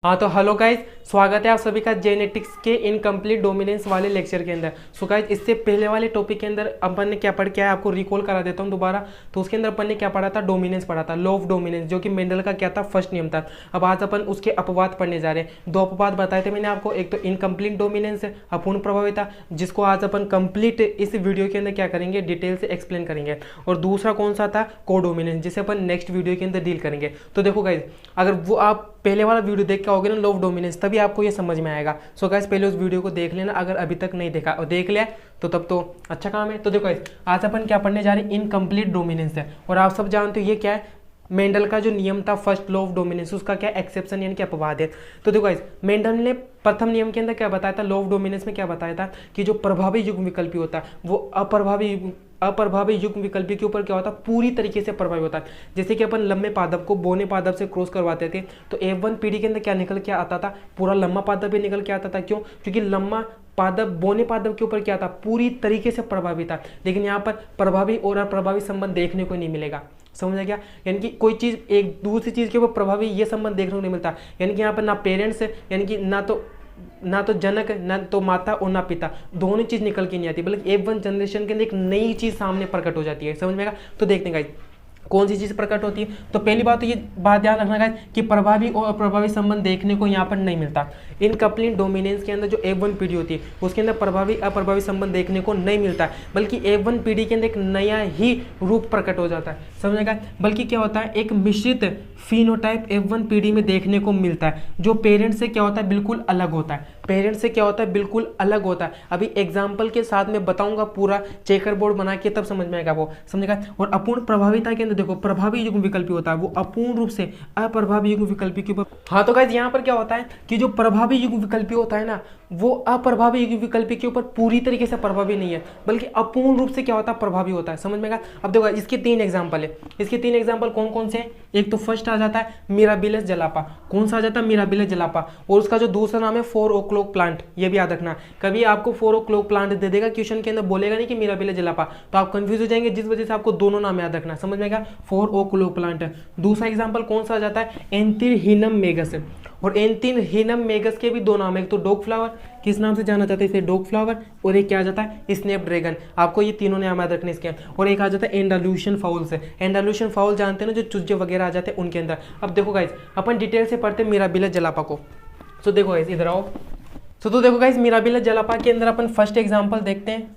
हाँ तो hello guys, स्वागत है आप सभी का जेनेटिक्स के इनकम्प्लीट डोमिनेंस वाले लेक्चर के अंदर। सो गाइज, इससे पहले वाले टॉपिक के अंदर अपन ने क्या पढ़ के आया, आपको रिकॉल करा देता हूँ दोबारा। तो उसके अंदर अपन ने क्या पढ़ा था, डोमिनेंस पढ़ा था, लॉ ऑफ डोमिनेंस, जो कि मेंडल का क्या था, फर्स्ट नियम था। अब आज अपन उसके अपवाद पढ़ने जा रहे हैं। दो अपवाद बताए थे मैंने आपको, एक तो इनकम्प्लीट डोमिनेंस है, अपूर्ण प्रभाविता, जिसको आज अपन कंप्लीट इस वीडियो के अंदर क्या करेंगे, डिटेल से एक्सप्लेन करेंगे। और दूसरा कौन सा था, कोडोमिनेंस, जिसे अपन नेक्स्ट वीडियो के अंदर डील करेंगे। तो देखो गाइज, अगर वो आप पहले वाला वीडियो देख के आओगे ना, लॉ ऑफ डोमिनेंस, तभी आपको ये समझ में आएगा। सो गाइस, पहले उस वीडियो को देख लेना, अगर अभी तक नहीं देखा और देख लिया तो तब तो अच्छा काम है। तो देखो गाइस, आज अपन क्या पढ़ने जा रहे हैं, इनकम्प्लीट डोमिनेंस है। और आप सब जानते हो ये क्या है, मेंडल का जो नियम था फर्स्ट लॉ ऑफ डोमिनेंस, उसका क्या एक्सेप्शन यानी कि अपवाद है। तो देखो गाइस, मेंडल ने प्रथम नियम के अंदर क्या बताया था, लॉ ऑफ डोमिनेंस में क्या बताया था कि जो प्रभावी युग्म विकल्पी होता है वो अप्रभावी युग्म विकल्पी के ऊपर क्या होता है, पूरी तरीके से प्रभावी होता है। जैसे कि अपन लंबे पादप को बोने पादप से क्रॉस करवाते थे, तो F1 पीढ़ी के अंदर क्या निकल के आता था, पूरा लंबा पादप भी निकल के आता था। क्यों? क्योंकि लंबा पादप बोने पादप के ऊपर क्या था, पूरी तरीके से प्रभावी था। लेकिन यहाँ पर प्रभावी और अप्रभावी संबंध देखने को नहीं मिलेगा। समझ आ गया? यानी कि कोई चीज एक दूसरी चीज के ऊपर प्रभावी, ये संबंध देखने को नहीं मिलता। यानी कि यहाँ पर ना पेरेंट्स, यानी कि ना तो जनक, ना तो माता और ना पिता, दोनों चीज निकल के नहीं आती, बल्कि F1 जनरेशन के अंदर एक नई चीज सामने प्रकट हो जाती है। समझ में आएगा? तो देखते हैं गाइस, कौन सी चीज प्रकट होती है। तो पहली बात तो ये बात ध्यान रखना गाइस कि प्रभावी और अप्रभावी संबंध देखने को यहाँ पर नहीं मिलता। इनकम्प्लीट डोमिनेंस के अंदर जो F1 पीढ़ी होती है, उसके अंदर प्रभावी अप्रभावी संबंध देखने को नहीं मिलता है, बल्कि F1 पीढ़ी के अंदर एक नया ही रूप प्रकट हो जाता है। समझेगा? बल्कि क्या होता है, एक मिश्रित फिनोटाइप F1 पीढ़ी में देखने को मिलता है, जो पेरेंट्स से क्या होता है, बिल्कुल अलग होता है। पेरेंट्स से क्या होता है, बिल्कुल अलग होता है। अभी एग्जाम्पल के साथ में बताऊंगा, पूरा चेकर बोर्ड बना के, तब समझ में आएगा वो। समझेगा? और अपूर्ण प्रभाविता के अंदर देखो, प्रभावी युग्म विकल्पी होता है वो अपूर्ण रूप से अप्रभावी युग्म विकल्पी के ऊपर। हाँ तो गाइस, यहाँ पर क्या होता है कि जो प्रभावी युग्म विकल्पी होता है ना, वो अप्रभावी युग्म विकल्पी के ऊपर पूरी तरीके से प्रभावी नहीं है, बल्कि अपूर्ण रूप से क्या होता है, प्रभावी होता है। समझ में आएगा? अब देखो, इसके तीन एग्जाम्पल है। इसके तीन एग्जाम्पल कौन कौन से हैं? एक तो फर्स्ट आ जाता है मिराबिलस जलापा। कौन सा आ जाता है? मिराबिलस जलापा। और उसका जो दूसरा नाम है 4 o'clock प्लांट। ये भी याद रखना, कभी आपको 4 o'clock प्लांट दे देगा क्वेश्चन के अंदर, बोलेगा नहीं कि मिराबिलस जलापा, तो आप कंफ्यूज हो जाएंगे, जिस वजह से आपको दोनों नाम याद रखना। समझ में आएगा? 4 o'clock प्लांट है। दूसरा एग्जाम्पल कौन सा आ जाता है? एंथिरहिनम मेगस। और एंथिरहिनम मेगस के भी दो नाम है, एक तो डॉग फ्लावर, किस नाम से जाना जाता है इसे, डॉग फ्लावर, और एक क्या आ जाता है, स्नैप ड्रैगन। आपको ये तीनों नाम याद रखने इसके। और एक आ जाता है एंडालूशियन फाउल से। एंडालूशियन फाउल जानते हैं ना, जो चूजे वगैरह आ जाते हैं उनके अंदर। अब देखो गाइस, अपन डिटेल से पढ़ते हैं मिराबिलस जलापा को। तो देखो गाइस, इधर आओ। तो देखो गाइस, मिराबिलस जलापा के अंदर अपन फर्स्ट एग्जाम्पल देखते हैं।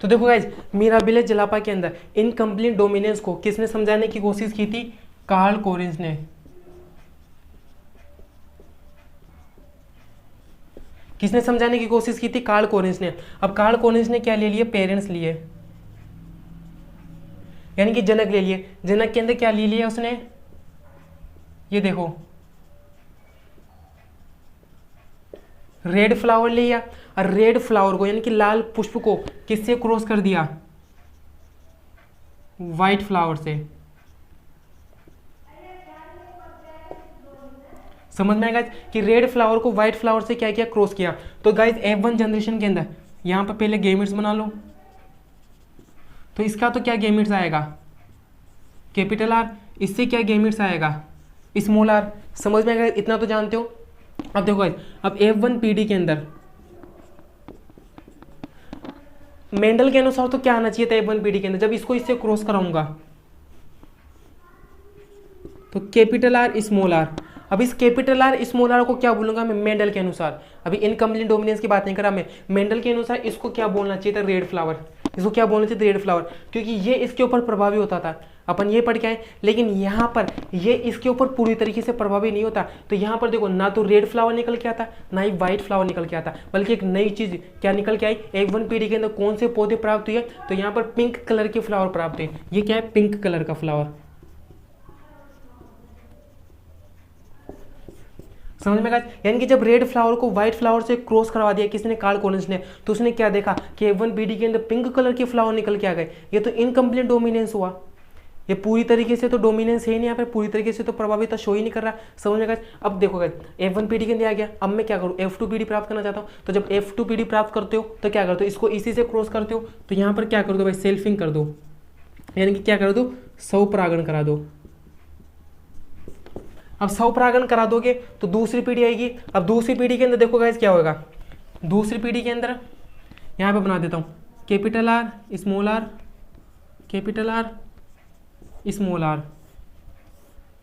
तो देखो गाइज, मिराबिलस जलापा के अंदर इनकम्प्लीट डोमिनेंस को किसने समझाने की कोशिश की थी? कार्ल कोरिन्स ने। किसने समझाने की कोशिश की थी? कार्ल कोरिन्स ने। अब कार्ल कोरिन्स ने क्या ले लिए? पेरेंट्स लिए, यानी कि जनक ले लिए। जनक के अंदर क्या ले लिया उसने? ये देखो, रेड फ्लावर लिया, और रेड फ्लावर को यानी कि लाल पुष्प को किससे क्रॉस कर दिया? व्हाइट फ्लावर से। समझ में आएगा कि रेड फ्लावर को व्हाइट फ्लावर से क्या किया? क्रॉस किया। तो गाइस, F1 जनरेशन के अंदर यहां पर पहले गेमिट्स बना लो। तो इसका तो क्या गेमिट्स आएगा? Capital R. इससे क्या गेमिट्स आएगा? Small R. समझ में आएगा? इतना तो जानते हो। अब देखो गाइस, अब F1 पीढ़ी के अंदर मेंडल के अनुसार तो क्या आना चाहिए था F1 पीढ़ी के अंदर, जब इसको इससे क्रॉस कराऊंगा तो कैपिटल आर स्मॉल आर। अब इस कैपिटल आर स्मॉल आर को क्या बोलूंगा मैं मेंडल के अनुसार? अभी इनकम्प्लीट डोमिनेंस की बात नहीं करा मैं, मेंडल के अनुसार इसको क्या बोलना चाहिए था? Red flower. इसको क्या बोलना चाहिए? रेड फ्लावर, क्योंकि ये इसके ऊपर प्रभावी होता था। अपन ये पढ़ के आए, लेकिन यहाँ पर ये इसके ऊपर पूरी तरीके से प्रभावी नहीं होता। तो यहाँ पर देखो, ना तो रेड फ्लावर निकल के आता, ना ही व्हाइट फ्लावर निकल के आता, बल्कि एक नई चीज क्या निकल के आई? F1 पीढ़ी के अंदर कौन से पौधे प्राप्त हुए? तो यहाँ पर पिंक कलर के फ्लावर प्राप्त हुए। ये क्या है? पिंक कलर का फ्लावर। समझ में आया? यानी कि जब रेड फ्लावर को व्हाइट फ्लावर से क्रॉस करवा दिया किसने? कार्ल कोरिन्स ने। तो उसने क्या देखा कि F1 पीढ़ी के अंदर पिंक कलर के फ्लावर निकल के आ गए। ये तो इनकम्प्लीट डोमिनेंस हुआ। ये पूरी तरीके से तो डोमिनेंस है ही नहीं, यहाँ पे पूरी तरीके से तो प्रभाविता शो ही नहीं कर रहा। समझ में गाइस? अब देखो गाइस, F1 पीडी के अंदर आ गया। अब मैं क्या करूँ, F2 पीडी प्राप्त करना चाहता हूँ। तो जब F2 पीडी प्राप्त करते हो तो क्या करते हो, इसको इसी से क्रॉस करते हो। तो यहाँ पर क्या कर दो भाई, सेल्फिंग कर दो, यानी कि क्या कर दो, स्वपरागण करा दो। अब स्वपरागण करा दोगे तो दूसरी पीढ़ी आएगी। अब दूसरी पीढ़ी के अंदर देखो गाइस क्या होगा, दूसरी पीढ़ी के अंदर यहाँ पे बना देता हूँ capital R small R, capital R small R.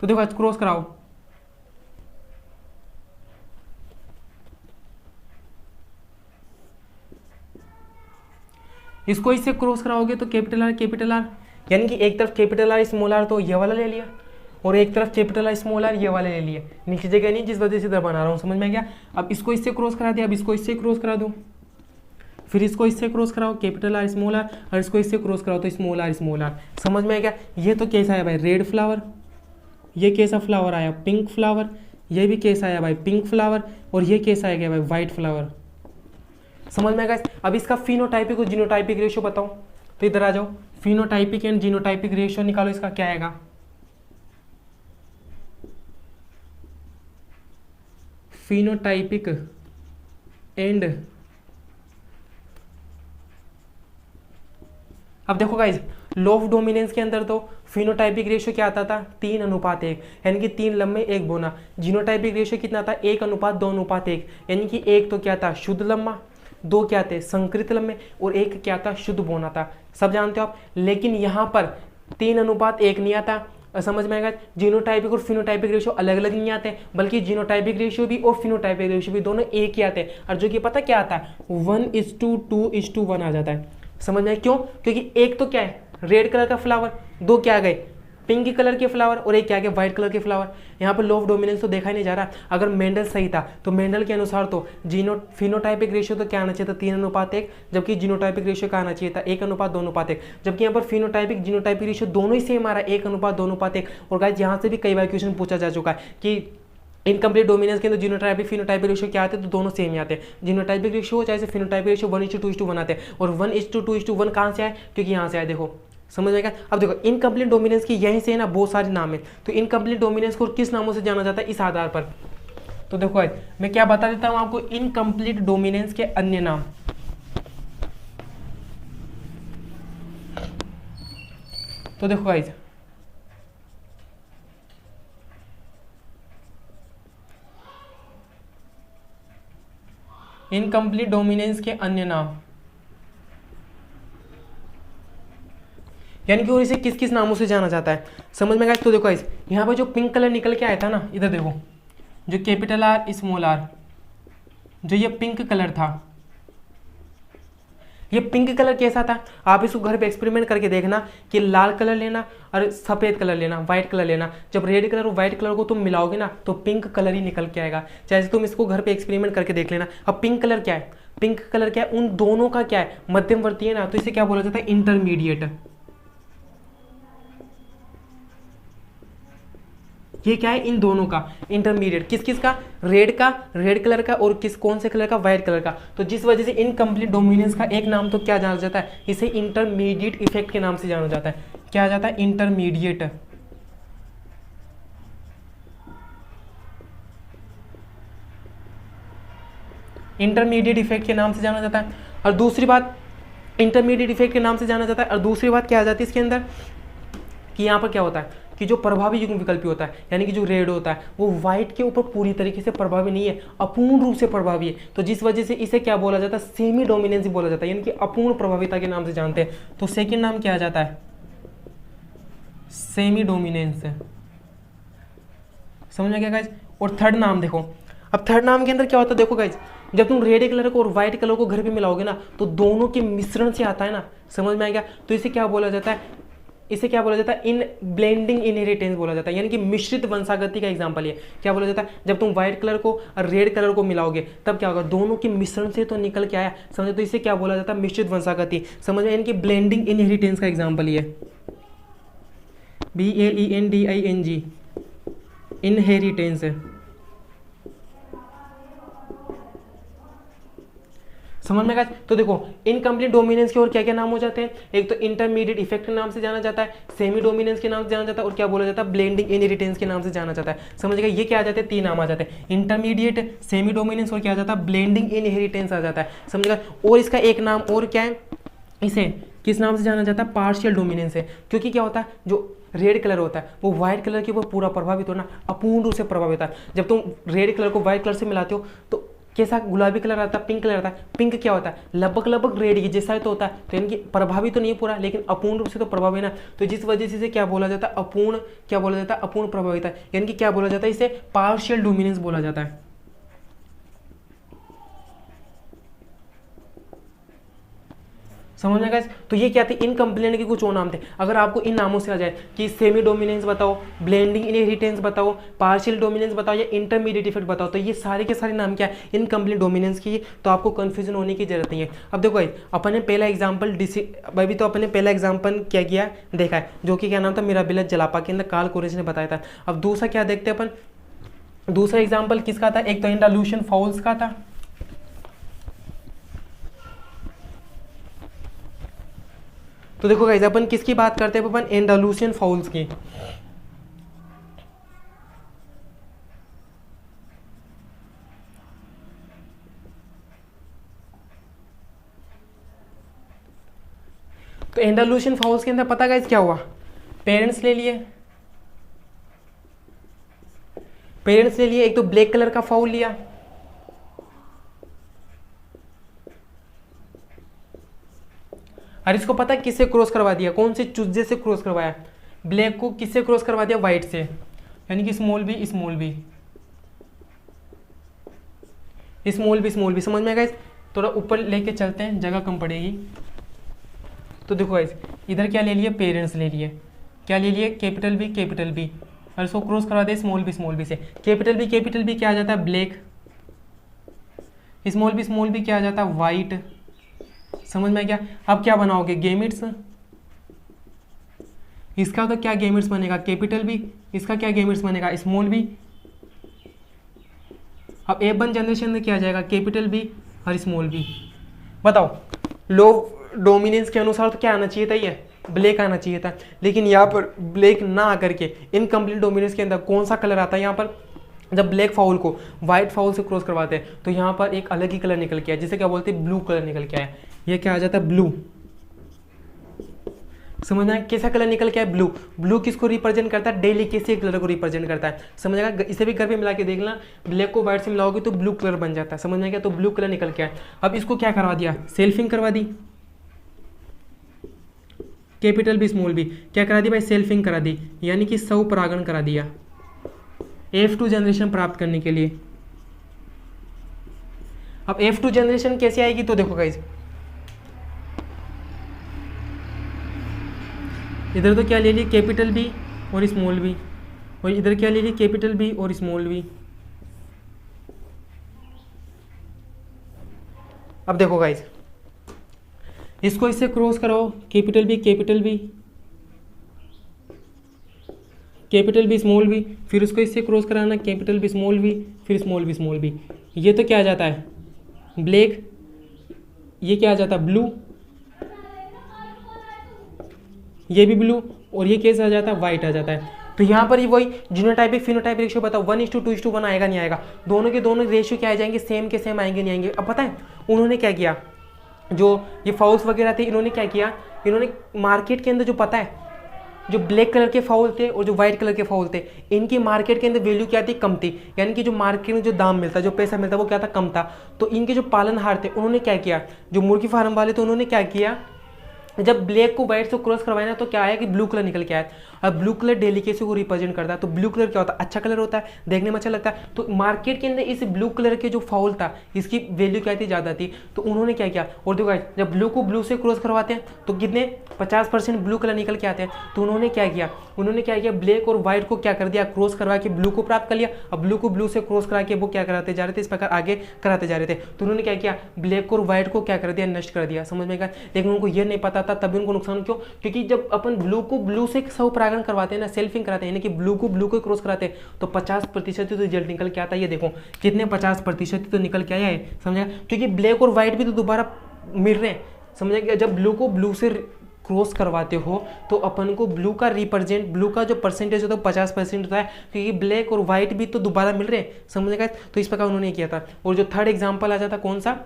तो देखो क्रॉस कराओ, इसको इससे क्रॉस कराओगे तो कैपिटल आर, यानी कि एक तरफ कैपिटल आर स्मॉल आर तो ये वाला ले लिया, और एक तरफ कैपिटल आर स्मॉल आर ये वाला ले लिया। नीचे जगह नहीं, जिस वजह से इधर बना रहा हूँ। समझ में आ गया? अब इसको इससे क्रॉस करा दिया, अब इसको इससे क्रॉस करा दो, फिर इसको इससे क्रॉस कराओ कैपिटल आर स्मॉल आर, और इसको इससे क्रॉस कराओ तो स्मॉल आर स्मॉल आर। समझ में आ गया? ये तो कैसा है भाई, रेड फ्लावर। ये कैसा फ्लावर आया, पिंक फ्लावर। ये भी कैसा आया भाई, पिंक फ्लावर। और ये कैसा आ गया भाई, व्हाइट फ्लावर। समझ में आ गया? अब इसका फिनोटाइपिक और जीनोटाइपिक रेशियो बताओ। तो इधर आ जाओ, फिनोटाइपिक एंड जीनोटाइपिक रेशियो निकालो। इसका क्या आएगा, फिनोटाइपिक एंड, अब देखो गाइज, लॉ ऑफ डोमिनेंस के अंदर तो फिनोटाइपिक रेशियो क्या आता था, 3:1, यानी कि 3 लम्बे 1 बोना। जीनोटाइपिक रेशियो कितना था, 1:2:1, यानी कि 1 तो क्या था, शुद्ध लम्बा, 2 क्या थे, संकृत लम्बे, और 1 क्या था, शुद्ध बोना था। सब जानते हो आप। लेकिन यहाँ पर 3:1 नहीं आता। समझ में आएगा? जीनोटाइपिक और फिनोटाइपिक रेशियो अलग अलग नहीं आते, बल्कि जीनोटाइपिक रेशियो भी और फिनोटाइपिक रेशियो भी दोनों एक ही आते हैं। और जो कि पता क्या आता है, 1:2:1 आ जाता है। समझ में? क्यों? क्योंकि एक तो क्या है, रेड कलर का फ्लावर, 2 क्या आ गए, पिंक कलर के फ्लावर, और एक क्या आ गया, व्हाइट कलर के फ्लावर। यहाँ पर लॉ ऑफ डोमिनेंस तो देखा ही नहीं जा रहा। अगर मेंडल सही था तो मेंडल के अनुसार तो फिनोटाइपिक रेशियो तो क्या आना चाहिए था, 3:1, जबकि जीनोटाइपिक रेशियो क्या आना चाहिए था, 1:2:1। जबकि यहाँ पर फिनोटाइपिक जीनोटाइपिक रेशियो दोनों ही सेम आ रहा है, 1:2:1। और गाइस यहाँ से भी कई बार क्वेश्चन पूछा जा चुका है कि इनकम्प्लीट डोमिनेंस के अंदर जीनोटाइपिक फिनोटाइपिक रेशियो क्या आते हैं, तो दोनों सेम ही आते हैं। जीनोटाइपिक रेशियो हो चाहे फिनोटाइपिक रेशियो 1:2:1 आते हैं। और 1:2:1 कहाँ से आए, क्योंकि यहाँ से आए। देखो समझ में आएगा? अब देखो इनकम्प्लीट डोमिनेंस की यहीं से ना बहुत सारे नाम है। तो इनकम्प्लीट डोमिनेंस को किस नामों से जाना जाता है, इस आधार पर। तो देखो मैं क्या बता देता हूँ आपको, इनकम्प्लीट डोमिनेंस के अन्य नाम। तो देखो गाइस, इनकम्प्लीट डोमिनेंस के अन्य नाम, यानी कि और इसे किस किस नामों से जाना जाता है। समझ में गाइस? तो देखो गाइस, यहाँ पर जो पिंक कलर निकल के आया था ना, इधर देखो, जो कैपिटल आर स्मॉल आर, जो ये पिंक कलर था, ये पिंक कलर कैसा था, आप इसको घर पे एक्सपेरिमेंट करके देखना कि लाल कलर लेना और सफ़ेद कलर लेना, व्हाइट कलर लेना। जब रेड कलर और व्हाइट कलर को तुम मिलाओगे ना तो पिंक कलर ही निकल के आएगा। चाहे तुम इसको घर पे एक्सपेरिमेंट करके देख लेना। अब पिंक कलर क्या है, पिंक कलर क्या है, उन दोनों का क्या है, मध्यमवर्ती है ना, तो इसे क्या बोला जाता है, इंटरमीडिएट। ये क्या है, इन दोनों का इंटरमीडिएट। किस किस का, रेड का, रेड कलर का, और किस कौन से कलर का, व्हाइट कलर का। तो जिस वजह से इनकम्प्लीट डोमिनेंस का एक नाम तो क्या जाना जाता है, इसे इंटरमीडिएट इफेक्ट के नाम से जाना जाता है। क्या जाता है, इंटरमीडिएट। इंटरमीडिएट इफेक्ट के नाम से जाना जाता है। और दूसरी बात, इंटरमीडिएट इफेक्ट के नाम से जाना जाता है। और दूसरी बात क्या आ जाती है इसके अंदर, कि यहाँ पर क्या होता है कि जो प्रभावी युग्म विकल्पी होता है, यानी कि जो रेड होता है, वो व्हाइट के ऊपर पूरी तरीके से प्रभावी नहीं है, अपूर्ण रूप से प्रभावी है। तो जिस वजह से इसे क्या बोला जाता है, सेमी डोमिनेंसी बोला जाता है, यानी कि अपूर्ण प्रभाविता के नाम से जानते हैं। तो सेकंड नाम क्या आ जाता है, सेमी डोमिनेंस। समझ में गया गाइज? और थर्ड नाम देखो, अब थर्ड नाम के अंदर क्या होता है, देखो गाइज, जब तुम रेड कलर को और व्हाइट कलर को घर पे मिलाओगे ना तो दोनों के मिश्रण से आता है ना। समझ में आ गया? तो इसे क्या बोला जाता है, इसे क्या बोला जाता है, इन ब्लेंडिंग इनहेरिटेंस बोला जाता है, यानी कि मिश्रित वंशागति का एग्जांपल है। क्या बोला जाता है, जब तुम व्हाइट कलर को और रेड कलर को मिलाओगे तब क्या होगा, दोनों के मिश्रण से तो निकल के आया। समझे? तो इसे क्या बोला जाता है, मिश्रित वंशागति। समझ में? यानी कि ब्लेंडिंग इनहेरिटेंस का एग्जांपल ये BLENDING, इनहेरिटेंस है। समझ में। तो देखो इनकम्प्लीट डोमिनेंस के और क्या क्या नाम हो जाते हैं, एक तो इंटरमीडिएट इफेक्ट के नाम से जाना जाता है, सेमी डोमिनेंस के नाम से जाना जाता है, और क्या बोला जाता है, ब्लेंडिंग इनहेरिटेंस के नाम से जाना जाता है। समझ गए, ये क्या आ जाते हैं, 3 नाम आ जाते हैं, इंटरमीडिएट, सेमी डोमिनेंस और क्या आ जाता है, ब्लेंडिंग इनहेरिटेंस आ जाता है। समझ गए। और इसका एक नाम और क्या है, इसे किस नाम से जाना जाता है, पार्शियल डोमिनेंस है। क्योंकि क्या होता है, जो रेड कलर होता है वो व्हाइट कलर के ऊपर पूरा प्रभावित होना, अपूर्ण रूप से प्रभावित होता है। जब तुम रेड कलर को व्हाइट कलर से मिलाते हो तो कैसा गुलाबी कलर आता है, पिंक कलर आता है। पिंक क्या होता है, लगभग रेड की जैसा तो होता है, तो इनकी प्रभावित तो नहीं पूरा, लेकिन अपूर्ण रूप से तो प्रभावित है ना। तो जिस वजह से इसे क्या बोला जाता है, अपूर्ण, क्या बोला जाता है, अपूर्ण प्रभावित है, यानी कि क्या बोला जाता है, इसे पार्शियल डोमिनेंस बोला जाता है। समझ में गाइस। तो ये क्या थे, इनकम्प्लीट के कुछ और नाम थे। अगर आपको इन नामों से आ जाए कि सेमी डोमिनेंस बताओ, ब्लेंडिंग इनहेरिटेंस बताओ, पार्शियल डोमिनेंस बताओ या इंटरमीडिएट इफेक्ट बताओ, तो ये सारे के सारे नाम क्या है, इनकम्प्लीट डोमिनेंस की। तो आपको कंफ्यूजन होने की जरूरत नहीं है। अब देखो गाइस, अपन ने पहला एग्जाम्पल अभी तो अपन ने पहला एग्जाम्पल क्या किया, देखा है, जो कि क्या नाम था, मिराबिलस जलापा के अंदर कार्ल कोरेज ने बताया था। अब दूसरा क्या देखते हैं अपन, दूसरा एग्जाम्पल किसका था, एक तो एंडालुसियन फाउल्स का था। तो देखो गाइस, अपन किसकी बात करते हैं, अपन एंडालुसियन फाउल्स की। तो एंडालुसियन फाउल्स के अंदर पता गाइस क्या हुआ, पेरेंट्स ले लिए, एक तो ब्लैक कलर का फाउल लिया, और इसको पता है किससे क्रॉस करवा दिया, कौन से चूजे से क्रॉस करवाया, ब्लैक को किससे क्रॉस करवा दिया, व्हाइट से, यानी कि small B small B small B small B. समझ में गाइस। थोड़ा ऊपर लेके चलते हैं, जगह कम पड़ेगी। तो देखो गाइस, इधर क्या ले लिए, पेरेंट्स ले लिए, क्या ले लिए, कैपिटल बी, और इसको क्रॉस करवा दे स्मॉल बी से। कैपिटल बी क्या आ जाता है, ब्लैक, स्मॉल बी क्या आ जाता है, व्हाइट। समझ में क्या। अब क्या बनाओगे, गेमिट्स, इसका तो क्या गेमिट्स बनेगा, कैपिटल बी, इसका क्या गेमिट्स बनेगा, स्मॉल बी। अब A1 जनरेशन में क्या आ जाएगा, कैपिटल बी और स्मॉल बी। बताओ, लो डोमिनेंस के अनुसार तो क्या आना चाहिए था, ये ब्लैक आना चाहिए था, लेकिन यहाँ पर ब्लैक ना आकर के इनकम्प्लीट डोमिनेंस के अंदर कौन सा कलर आता है, यहाँ पर जब ब्लैक फाउल को व्हाइट फाउल से क्रॉस करवाते हैं तो यहाँ पर एक अलग ही कलर निकल के आया, जिसे क्या बोलते हैं, ब्लू कलर निकल के आया। ये क्या आ जाता है, ब्लू। समझना कैसा कलर निकल के आया, ब्लू। ब्लू किसको रिप्रेजेंट करता है, डेलिकेसी कलर को रिप्रेजेंट करता है। समझेगा, इसे भी घर पे मिला के देखना, ब्लैक को व्हाइट से मिलाओगे तो ब्लू कलर बन जाता है। समझ में क्या, तो ब्लू कलर निकल के आया। अब इसको क्या करवा दिया, सेल्फिंग करवा दी, कैपिटल बी स्मॉल बी क्या करा दी भाई, सेल्फिंग करा दी, यानी कि स्वपरागण करा दिया F2 जनरेशन प्राप्त करने के लिए। अब F2 जनरेशन कैसे आएगी, तो देखो गाइस, इधर तो क्या ले लिए, कैपिटल बी और स्मॉल बी, और इधर क्या ले लिए, कैपिटल बी और स्मॉल बी। अब देखो गाइस, इसको इससे क्रॉस कराओ, कैपिटल बी स्मॉल बी, फिर उसको इससे क्रॉस कराना, कैपिटल बी स्मॉल बी, फिर स्मॉल बी। ये तो क्या आ जाता है, ब्लैक, ये क्या आ जाता है, ब्लू, ये भी ब्लू, और ये कैसे आ जाता है, व्हाइट आ जाता है। तो यहाँ पर ही वही जीनोटाइपिक फिनोटाइप रेशियो बताओ, 1:2:1 आएगा नहीं आएगा, दोनों के दोनों रेशियो क्या आ जाएंगे, सेम के सेम आएंगे नहीं आएंगे। अब पता है उन्होंने क्या किया, जो ये फाउल्स वगैरह थे, इन्होंने क्या किया, इन्होंने मार्केट के अंदर जो पता है, जो ब्लैक कलर के फाउल थे और जो व्हाइट कलर के फाउल थे, इनकी मार्केट के अंदर वैल्यू क्या थी, कम थी, यानी कि जो मार्केट में जो दाम मिलता, जो पैसा मिलता वो क्या था, कम था। तो इनके जो पालनहार थे उन्होंने क्या किया, जो मुर्गी फार्म वाले थे उन्होंने क्या किया, जब ब्लैक को व्हाइट से क्रॉस करवाया ना तो क्या आया कि ब्लू कलर निकल के आया। अब ब्लू कलर डेलिकेसी को रिप्रेजेंट करता है, तो ब्लू कलर क्या होता है, अच्छा कलर होता है, देखने में अच्छा लगता है। तो मार्केट के अंदर इस ब्लू कलर के जो फाउल था इसकी वैल्यू क्या थी, ज़्यादा थी। तो उन्होंने क्या किया, और देखो गाइस, जब ब्लू को ब्लू से क्रॉस करवाते हैं तो कितने 50% ब्लू कलर निकल के आते हैं। तो उन्होंने क्या किया, ब्लैक और व्हाइट को क्या कर दिया, क्रॉस करवा के ब्लू को प्राप्त कर लिया। अब ब्लू को ब्लू से क्रॉस करा के वो क्या कराते जा रहे थे, इस प्रकार आगे कराते जा रहे थे। तो उन्होंने क्या किया, ब्लैक और व्हाइट को क्या कर दिया, नष्ट कर दिया। समझ में गया। लेकिन उनको ये नहीं पता था, तभी उनको नुकसान क्यों, क्योंकि जब अपन ब्लू को ब्लू से स्वपरागण करवाते हैं ना, सेल्फिंग कराते हैं, यानी कि ब्लू को ब्लू को क्रॉस कराते हैं, तो 50% तो रिजल्ट निकल के आता है। ये देखो कितने 50% तो निकल के आया है। समझा, क्योंकि ब्लैक और व्हाइट भी तो दोबारा मिल रहे हैं। समझ गया। जब ब्लू को ब्लू से क्रॉस करवाते हो तो अपन को ब्लू का जो परसेंटेज होता है 50% होता है, क्योंकि ब्लैक और व्हाइट भी तो दोबारा मिल रहे हैं। समझेगा। तो इस प्रकार उन्होंने किया था। और जो थर्ड एग्जाम्पल आ जाता कौन सा,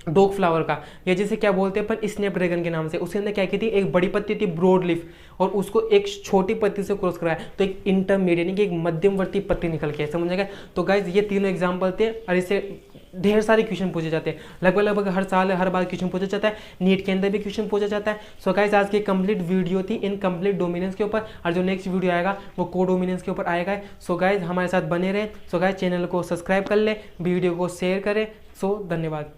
डॉग फ्लावर का, या जैसे क्या बोलते हैं अपन स्नैपड्रैगन के नाम से। उसके अंदर क्या की थी, एक बड़ी पत्ती थी ब्रॉड लीफ, और उसको एक छोटी पत्ती से क्रॉस कराया, तो एक इंटरमीडिएट यानी कि एक मध्यमवर्ती पत्ती निकल के। समझेगा। तो गाइज ये तीनों एग्जाम्पल थे, और इससे ढेर सारे क्वेश्चन पूछे जाते हैं। लगभग हर साल हर बार क्वेश्चन पूछा जाता है। नीट के अंदर भी क्वेश्चन पूछा जाता है। सो गाइस आज की कंप्लीट वीडियो थी इनकम्प्लीट डोमिनेंस के ऊपर, और जो नेक्स्ट वीडियो आएगा वो को डोमिनेंस के ऊपर आएगा। सो गाइस हमारे साथ बने रहे। सो गाइस चैनल को सब्सक्राइब कर ले, वीडियो को शेयर करें। सो धन्यवाद।